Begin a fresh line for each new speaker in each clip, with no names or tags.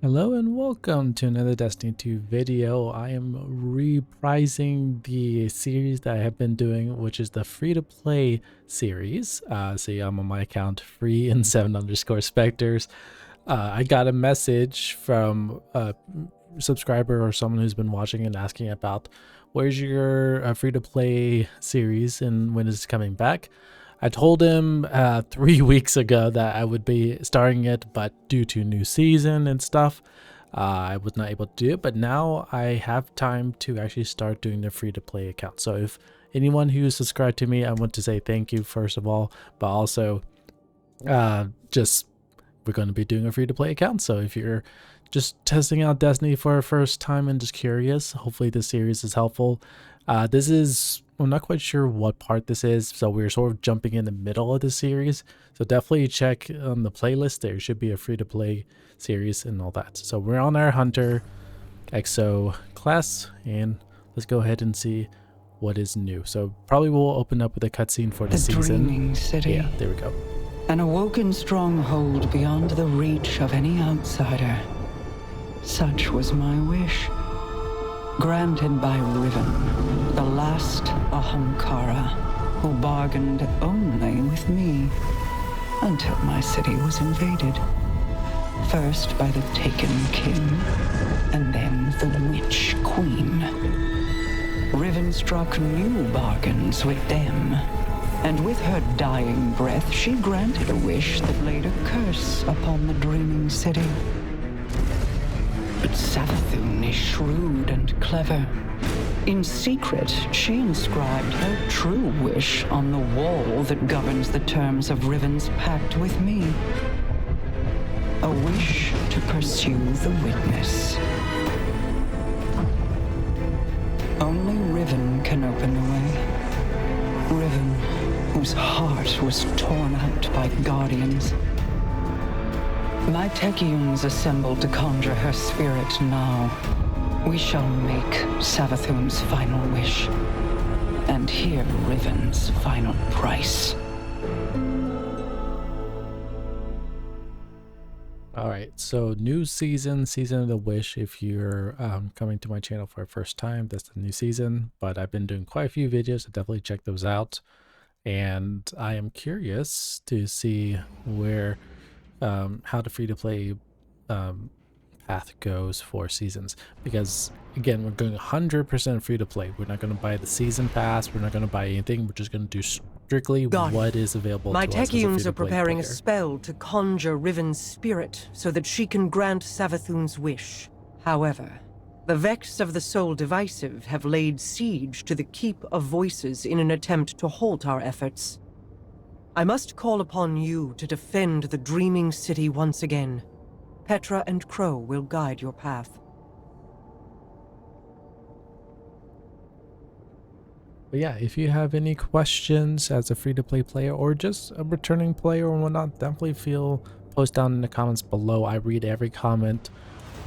Hello and welcome to another Destiny 2 video. I am reprising the series that I have been doing, which is the free-to-play series. See, I'm on my account, free and 7_specters. I got a message from a subscriber or someone who's been watching and asking about where's your free-to-play series and when is it coming back. I told him 3 weeks ago that I would be starting it, but due to new season and stuff, I was not able to do it. But now I have time to actually start doing the free-to-play account. So if anyone who subscribed to me, I want to say thank you first of all, but also just we're going to be doing a free-to-play account. So if you're just testing out Destiny for a first time and just curious, hopefully this series is helpful. This is, I'm not quite sure what part this is, so we're sort of jumping in the middle of the series. So definitely check on the playlist. There should be a free-to-play series and all that. So we're on our Hunter EXO class, and let's go ahead and see what is new. So probably we'll open up with a cutscene for the season.
Dreaming city.
Yeah, there we go.
An awoken stronghold beyond the reach of any outsider. Such was my wish. Granted by Riven, the last Ahamkara, who bargained only with me, until my city was invaded. First by the Taken King, and then the Witch Queen. Riven struck new bargains with them, and with her dying breath she granted a wish that laid a curse upon the dreaming city. But Savathun is shrewd and clever. In secret, she inscribed her true wish on the wall that governs the terms of Riven's pact with me. A wish to pursue the witness. Only Riven can open the way. Riven, whose heart was torn out by guardians. My Techians assembled to conjure her spirit now. We shall make Savathun's final wish, and hear Riven's final price.
Alright, so new season, Season of the Wish. If you're coming to my channel for the first time, that's the new season. But I've been doing quite a few videos, so definitely check those out. And I am curious to see where how the free-to-play path goes for seasons, because again, we're going 100% free-to-play. We're not going to buy the season pass, we're not going to buy anything, we're just going to do strictly what is available to us as a
Techians are
free-to-play
preparing
player.
a spell to conjure Riven's spirit so that she can grant Savathun's wish. However, the Vex of the Soul Divisive have laid siege to the Keep of Voices in an attempt to halt our efforts. I must call upon you to defend the Dreaming City once again. Petra and Crow will guide your path.
But yeah, if you have any questions as a free-to-play player or just a returning player or whatnot, definitely post down in the comments below. I read every comment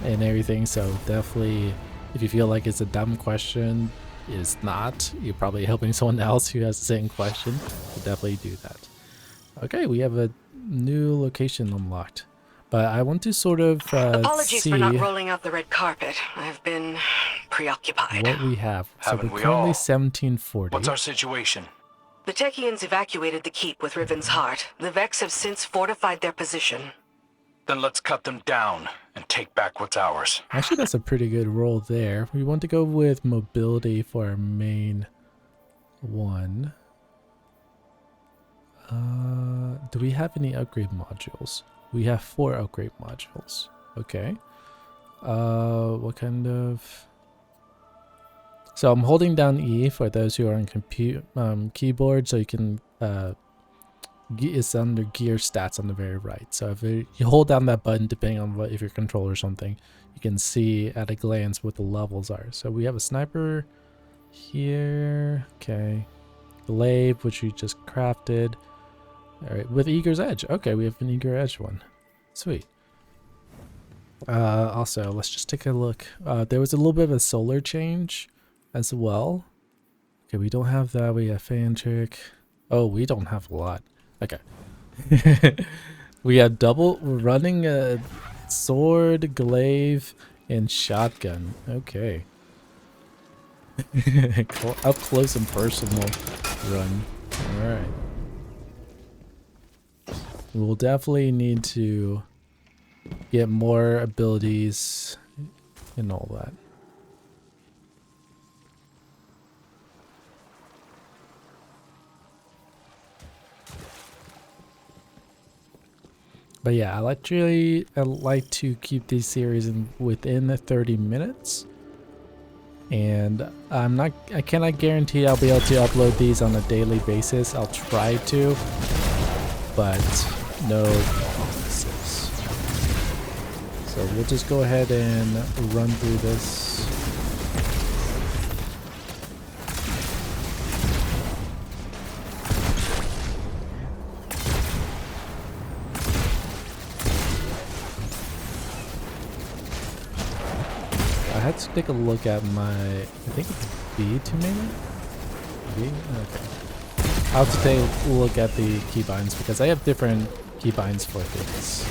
and everything, so definitely if you feel like it's a dumb question, it's not. You're probably helping someone else who has the same question, so definitely do that. Okay, we have a new location unlocked, but I want to sort of
Apologies
see
for not rolling out the red carpet. I've been preoccupied.
what we have. So
Haven't
we're
we
currently
all?
1740.
What's our situation?
The Techians evacuated the keep with Riven's heart. The Vex have since fortified their position.
Then let's cut them down and take back what's ours.
Actually, that's a pretty good roll there. We want to go with mobility for our main one. Do we have any upgrade modules? We have 4 upgrade modules. Okay. What kind of... So I'm holding down E for those who are on keyboard, so you can... it's under gear stats on the very right. So if you hold down that button, depending on if you're controller or something, you can see at a glance what the levels are. So we have a sniper here. Okay. Glaive, which we just crafted. Alright, with Eager's Edge. Okay, we have an Eager Edge one. Sweet. Also, let's just take a look. There was a little bit of a solar change as well. Okay, we don't have that. We have Fantric. Oh, we don't have a lot. Okay. We have we're running Sword, glaive, and shotgun. Okay. Up close and personal run. Alright. We'll definitely need to get more abilities and all that. But yeah, I like to keep these series within the 30 minutes. And I cannot guarantee I'll be able to upload these on a daily basis. I'll try to, but no promises. So we'll just go ahead and run through this. I had to take a look at my, I think it's B to maybe? B? Okay. I'll have to take a look at the keybinds because I have different keybinds for things.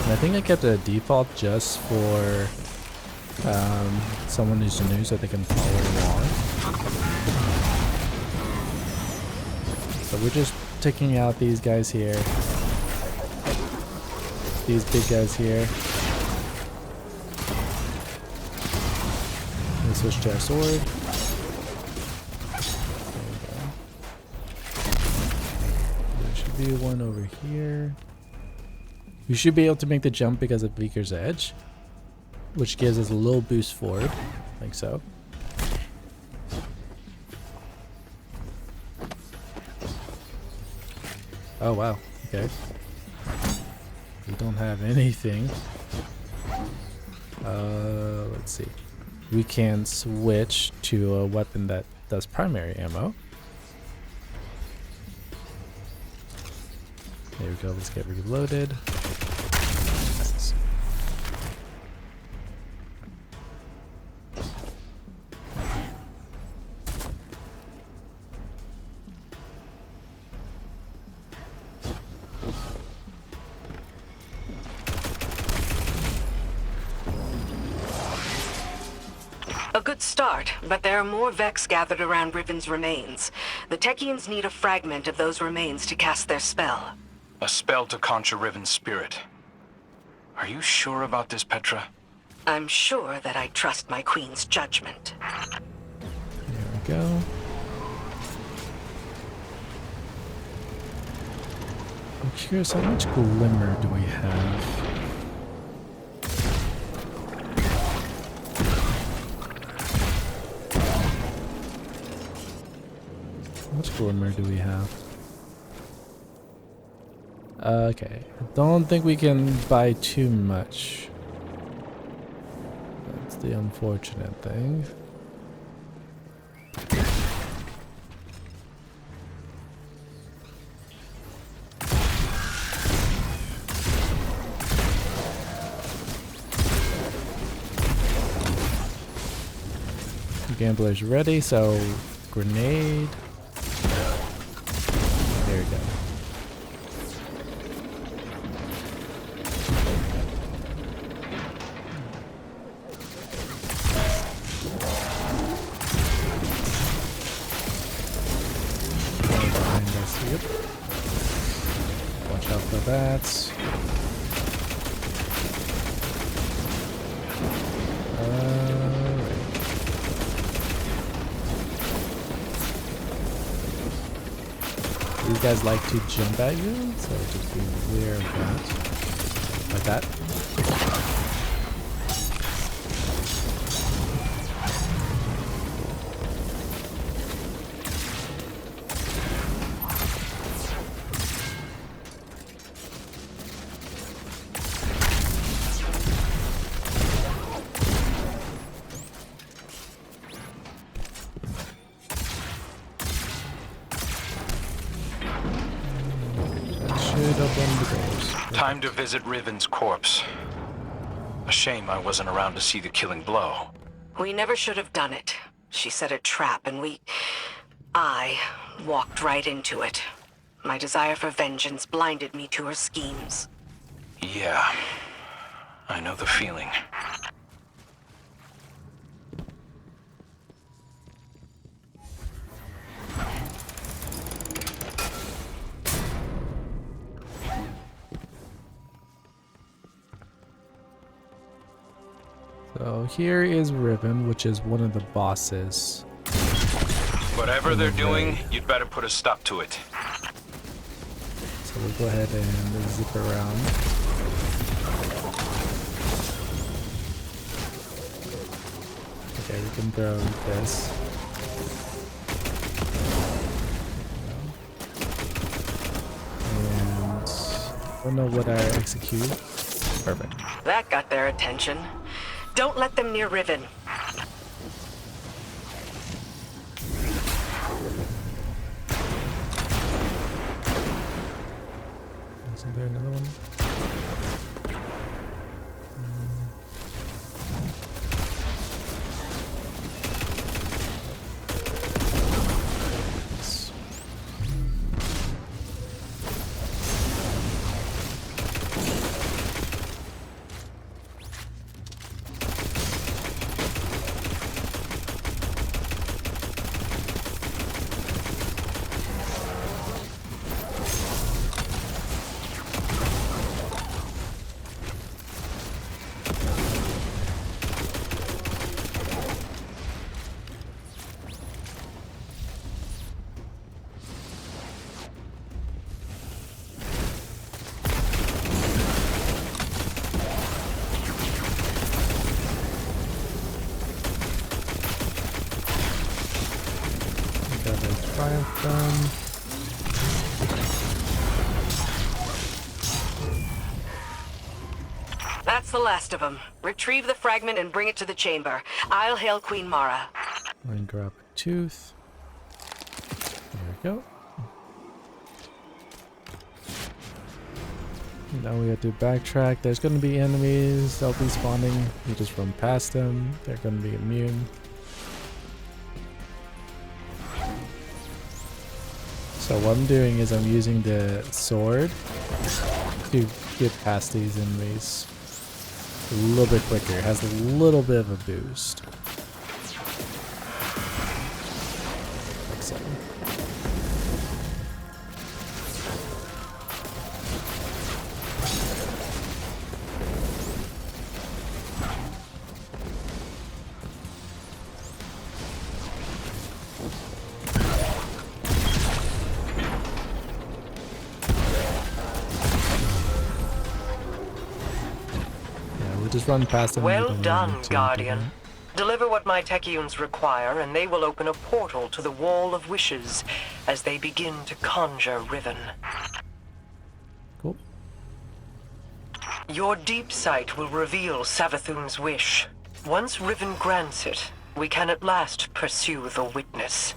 And I think I kept a default just for someone who's new so they can follow along. So we're just taking out these guys here. These big guys here. Let's switch to our sword. There should be one over here. We should be able to make the jump because of Beaker's Edge, which gives us a little boost forward, like so. Oh wow, okay. We don't have anything. Let's see. We can switch to a weapon that does primary ammo. There we go, let's get reloaded. Nice.
A good start, but there are more Vex gathered around Riven's remains. The Techians need a fragment of those remains to cast their spell.
A spell to conjure Riven's spirit. Are you sure about this, Petra?
I'm sure that I trust my queen's judgment.
There we go. I'm curious, how much glimmer do we have? How much glimmer do we have? Okay, I don't think we can buy too much. That's the unfortunate thing. Gambler's ready, so grenade. There we go. Behind us, yep. Watch out for that. These guys like to jump at you, so just be aware of that. Like that.
Time to visit Riven's corpse. A shame I wasn't around to see the killing blow.
We never should have done it. She set a trap and I walked right into it. My desire for vengeance blinded me to her schemes.
Yeah, I know the feeling.
So here is Riven, which is one of the bosses.
Whatever they're doing, you'd better put a stop to it.
So we'll go ahead and zip around. Okay, we can throw this. And I don't know what I execute. Perfect.
That got their attention. Don't let them near Riven.
Isn't there another one? Yes. Got a triumph done.
That's the last of them. Retrieve the fragment and bring it to the chamber. I'll hail Queen Mara.
And grab a tooth. There we go. Now we have to backtrack. There's going to be enemies. They'll be spawning. You just run past them. They're going to be immune. So what I'm doing is I'm using the sword to get past these enemies a little bit quicker. It has a little bit of a boost. Like so. Just run past them.
Well done, Guardian. Deliver what my Techeuns require, and they will open a portal to the Wall of Wishes as they begin to conjure Riven.
Cool.
Your deep sight will reveal Savathun's wish. Once Riven grants it, we can at last pursue the witness.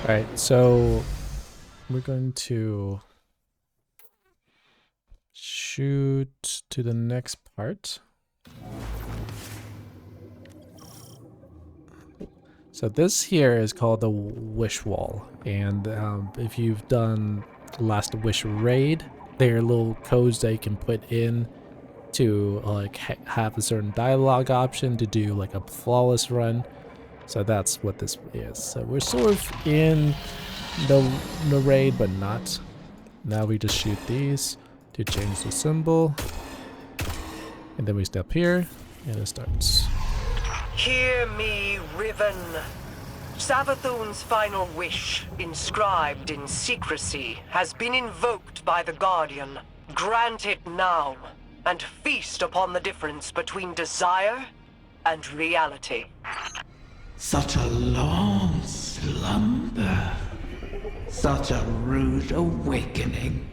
Alright, so we're going to shoot to the next part. So this here is called the Wish Wall, and if you've done Last Wish Raid, there are little codes that you can put in to like have a certain dialogue option to do like a flawless run. So that's what this is. So we're sort of in the raid, but not. Now we just shoot these to change the symbol, and then we step here and it starts.
Hear me, Riven. Savathun's final wish, inscribed in secrecy, has been invoked by the Guardian. Grant it now, and feast upon the difference between desire and reality.
Such a long slumber. Such a rude awakening.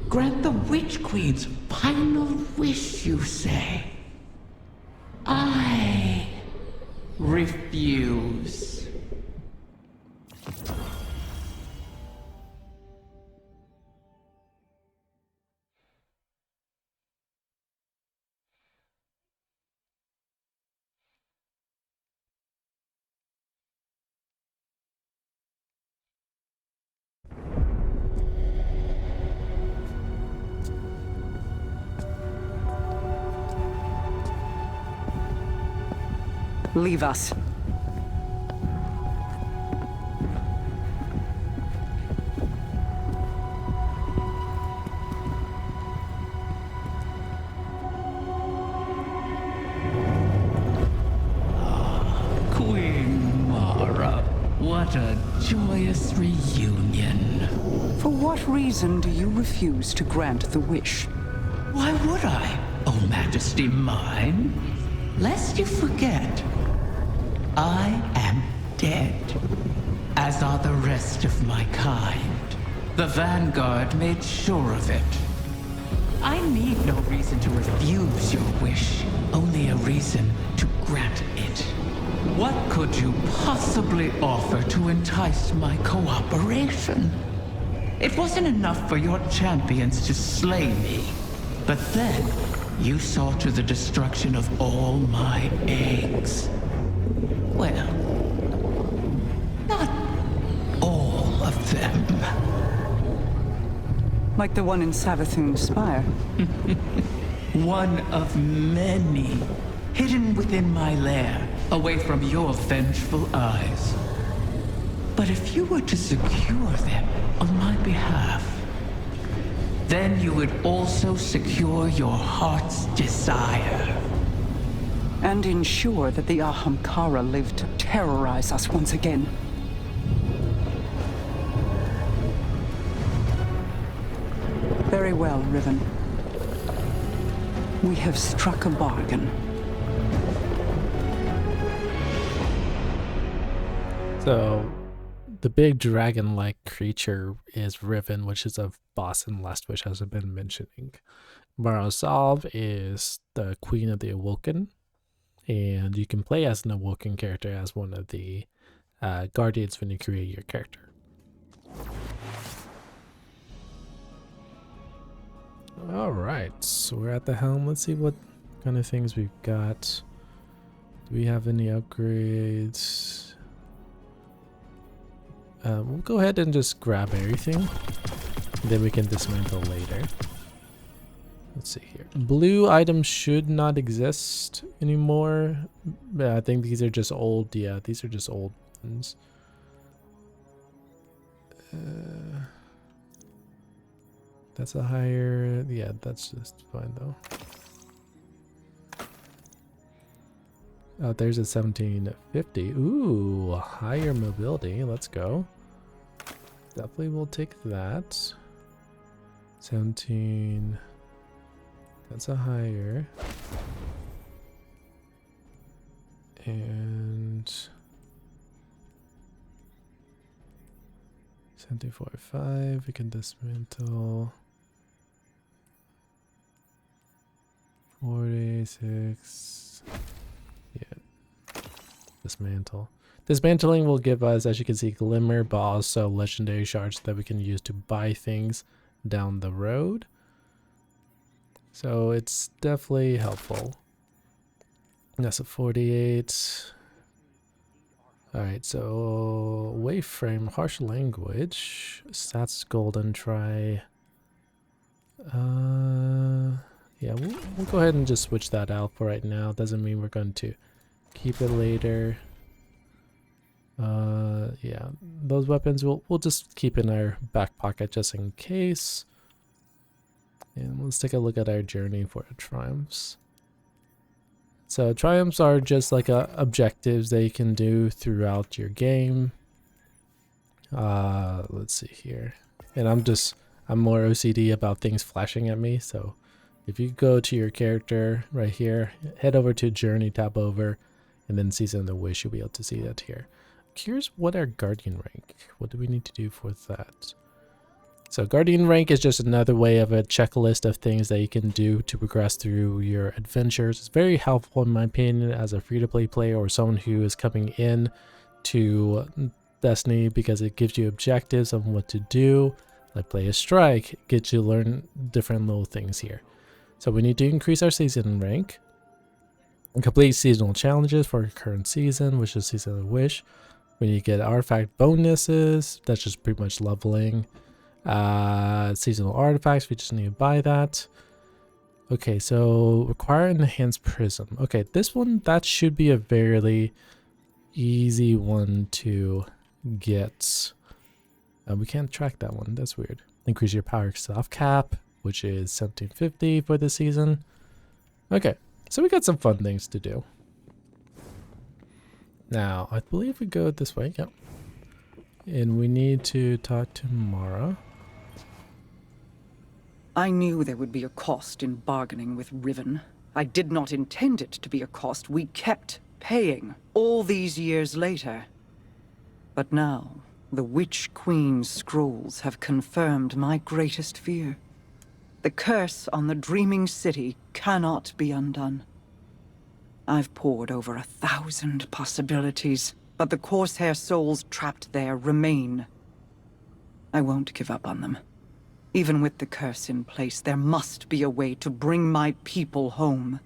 Grant the Witch Queen's final wish, you say? I refuse.
Leave us.
Queen Mara, what a joyous reunion.
For what reason do you refuse to grant the wish?
Why would I, O Majesty mine? Lest you forget, I am dead, as are the rest of my kind. The Vanguard made sure of it. I need no reason to refuse your wish, only a reason to grant it. What could you possibly offer to entice my cooperation? It wasn't enough for your champions to slay me, but then you saw to the destruction of all my eggs. Well, not all of them.
Like the one in Savathun's spire.
One of many, hidden within my lair, away from your vengeful eyes. But if you were to secure them on my behalf, then you would also secure your heart's desire.
And ensure that the Ahamkara live to terrorize us once again. Very well, Riven. We have struck a bargain.
So, the big dragon-like creature is Riven, which is a boss in Last Wish, as I've been mentioning. Marasalv is the Queen of the Awoken, and you can play as an Awoken character as one of the Guardians when you create your character. Alright, so we're at the helm. Let's see what kind of things we've got. Do we have any upgrades? We'll go ahead and just grab everything. Then we can dismantle later. Let's see here. Blue items should not exist anymore. I think these are just old. Yeah, these are just old ones. That's a higher... Yeah, that's just fine though. Oh, there's a 1750. Ooh, higher mobility. Let's go. Definitely will take that. 17. That's a higher. And 1745. We can dismantle. 46. Yeah. Dismantle. Dismantling will give us, as you can see, Glimmer, but also legendary shards that we can use to buy things down the road. So it's definitely helpful. That's a 48. Alright, so Waveframe, Harsh Language, Stats Golden, try... yeah, we'll go ahead and just switch that out for right now. Doesn't mean we're going to keep it later. Yeah, those weapons we'll just keep in our back pocket just in case. And let's take a look at our journey for the triumphs. So triumphs are just like objectives that you can do throughout your game. Let's see here. And I'm more OCD about things flashing at me, so if you go to your character right here, head over to Journey, tab over, and then Season of the Wish, you'll be able to see that here. Here's what our Guardian rank. What do we need to do for that? So Guardian rank is just another way of a checklist of things that you can do to progress through your adventures. It's very helpful in my opinion as a free-to-play player or someone who is coming in to Destiny because it gives you objectives on what to do. Like play a strike, gets you to learn different little things here. So we need to increase our season rank. Complete seasonal challenges for our current season, which is Season of the Wish. We need to get artifact bonuses. That's just pretty much leveling. Seasonal artifacts, we just need to buy that. Okay, so require enhanced prism. Okay, this one, that should be a very easy one to get. We can't track that one. That's weird. Increase your power soft cap, which is 1750 for the season. Okay, so we got some fun things to do. Now, I believe we go this way. Yep. And we need to talk to Mara.
I knew there would be a cost in bargaining with Riven. I did not intend it to be a cost we kept paying all these years later. But now, the Witch Queen's scrolls have confirmed my greatest fear. The curse on the Dreaming City cannot be undone. I've poured over 1,000 possibilities, but the Corsair souls trapped there remain. I won't give up on them. Even with the curse in place, there must be a way to bring my people home.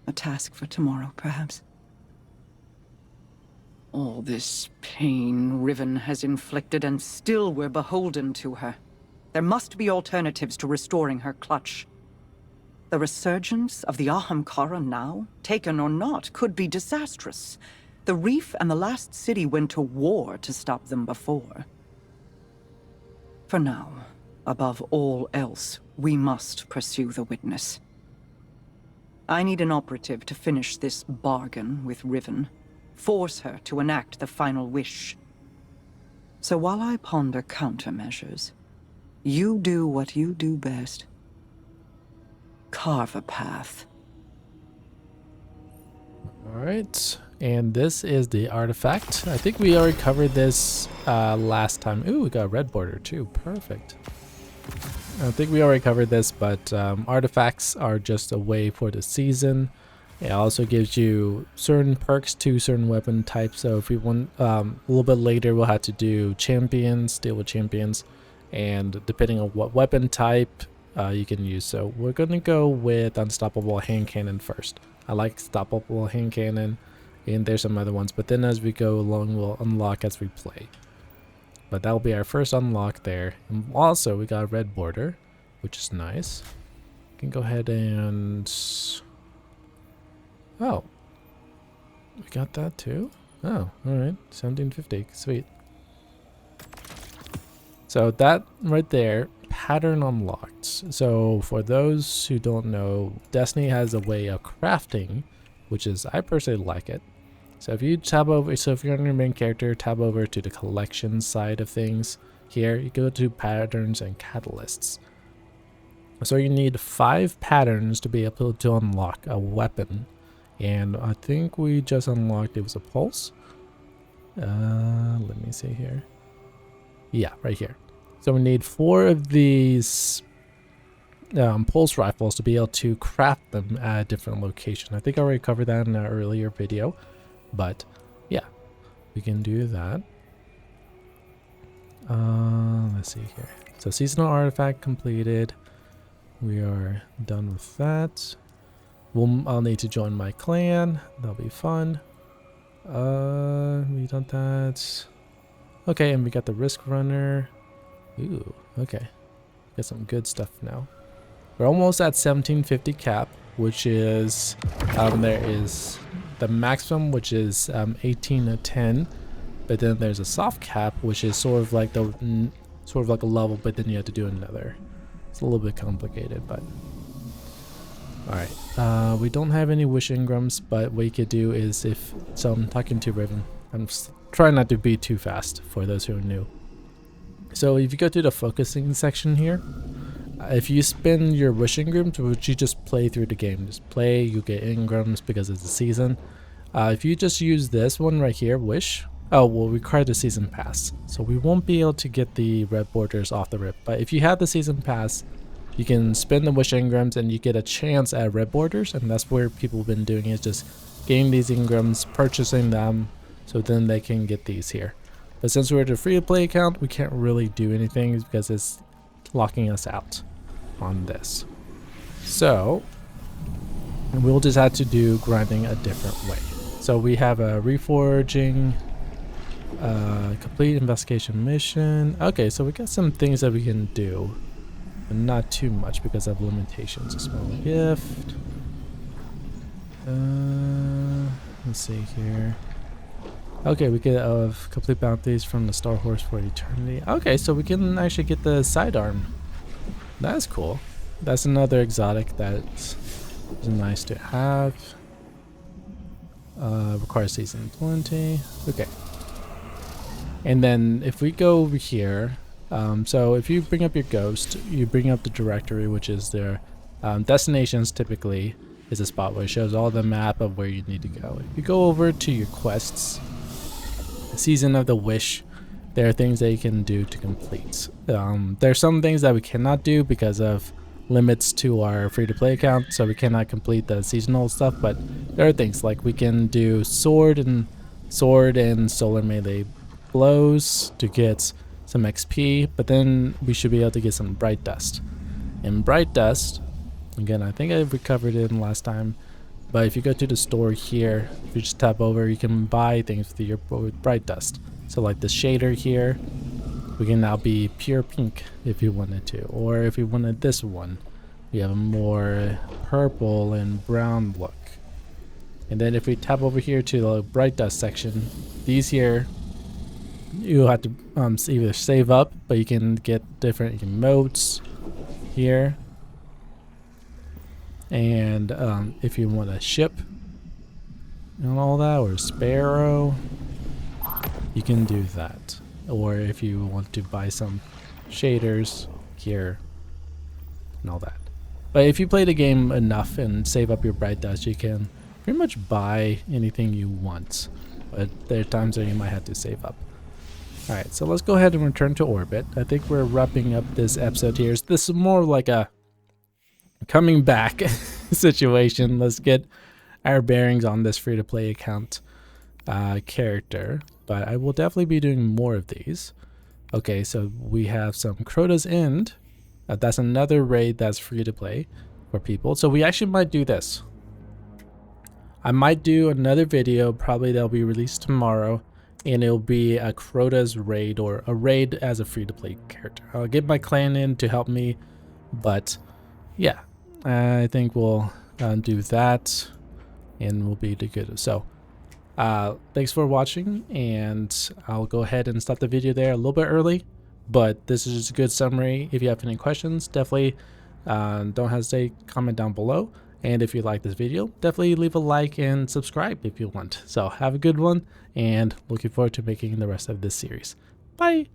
A task for tomorrow, perhaps. All this pain Riven has inflicted, and still we're beholden to her. There must be alternatives to restoring her clutch. The resurgence of the Ahamkara now, taken or not, could be disastrous. The Reef and the last city went to war to stop them before. For now, above all else, we must pursue the Witness. I need an operative to finish this bargain with Riven. Force her to enact the final wish. So while I ponder countermeasures, you do what you do best. Carve a path.
Alright, and this is the artifact. I think we already covered this last time. Ooh, we got a red border too. Perfect. I think we already covered this, but artifacts are just a way for the season. It also gives you certain perks to certain weapon types. So if we want a little bit later, we'll have to do champions, deal with champions, and depending on what weapon type you can use. So we're going to go with Unstoppable Hand Cannon first. I like Unstoppable Hand Cannon, and there's some other ones, but then as we go along, we'll unlock as we play. But that'll be our first unlock there. And also, we got a red border, which is nice. We can go ahead and... Oh. We got that too? Oh, alright. 1750. Sweet. So that right there, pattern unlocked. So for those who don't know, Destiny has a way of crafting, which is, I personally like it. So if you tab over, so if you're on your main character, tab over to the collection side of things. Here, you go to patterns and catalysts. So you need 5 patterns to be able to unlock a weapon. And I think we just unlocked, it was a pulse. Let me see here. Yeah, right here. So we need 4 of these pulse rifles to be able to craft them at a different location. I think I already covered that in an earlier video. But yeah, we can do that. Let's see here. So seasonal artifact completed. We are done with that. I'll need to join my clan. That'll be fun. We done that. Okay, and we got the risk runner. Ooh, okay. Got some good stuff now. We're almost at 1750 cap, which is there is the maximum, which is 18 to 10, but then there's a soft cap, which is sort of like a level, but then you have to do another. It's a little bit complicated, but all right. We don't have any wish engrams, but what you could do is so I'm talking to Riven. I'm just trying not to be too fast for those who are new. So if you go to the focusing section here, if you spend your wish engrams, which you just play through the game, just play, you get engrams because it's a season. If you just use this one right here, wish, we'll require the season pass. So we won't be able to get the red borders off the rip. But if you have the season pass, you can spend the wish engrams and you get a chance at red borders. And that's where people have been doing is just getting these engrams, purchasing them, so then they can get these here. But since we're at a free-to-play account, we can't really do anything because it's locking us out on this. So we'll just have to do grinding a different way. So we have a reforging, complete investigation mission. Okay, so we got some things that we can do. but not too much because of limitations. A small gift. Let's see here. Okay, we get complete bounties from the Star Horse for Eternity. Okay, so we can actually get the sidearm. That's cool. That's another exotic that's nice to have. Requires season 20. Okay. And then if we go over here, so if you bring up your ghost, you bring up the directory, which is their destinations. Typically is a spot where it shows all the map of where you need to go. If you go over to your quests, Season of the Wish, there are things that you can do to complete. There are some things that we cannot do because of limits to our free-to-play account, so we cannot complete the seasonal stuff, but there are things like we can do sword and solar melee blows to get some XP, but then we should be able to get some bright dust. And bright dust, again, I think I recovered it in last time, but if you go to the store here, if you just tap over, you can buy things with bright dust. So like the shader here, we can now be pure pink if you wanted to, or if you wanted this one, we have a more purple and brown look. And then if we tap over here to the bright dust section, these here, you have to either save up, but you can get different emotes here. And if you want a ship and all that, or a sparrow, you can do that. Or if you want to buy some shaders here and all that. But if you play the game enough and save up your bright dust, you can pretty much buy anything you want. But there are times where you might have to save up. Alright, so let's go ahead and return to orbit. I think we're wrapping up this episode here. This is more like a coming back situation. Let's get our bearings on this free-to-play account character. But I will definitely be doing more of these. Okay, so we have some Crota's End. That's another raid that's free to play for people. So we actually might do this. I might do another video, probably that'll be released tomorrow, and it'll be a Crota's raid, or a raid as a free to play character. I'll get my clan in to help me, but yeah, I think we'll do that and we'll be good. So thanks for watching, and I'll go ahead and stop the video there a little bit early, but this is just a good summary. If you have any questions, definitely don't hesitate, comment down below. And if you like this video, definitely leave a like and subscribe if you want. So have a good one, and looking forward to making the rest of this series. Bye!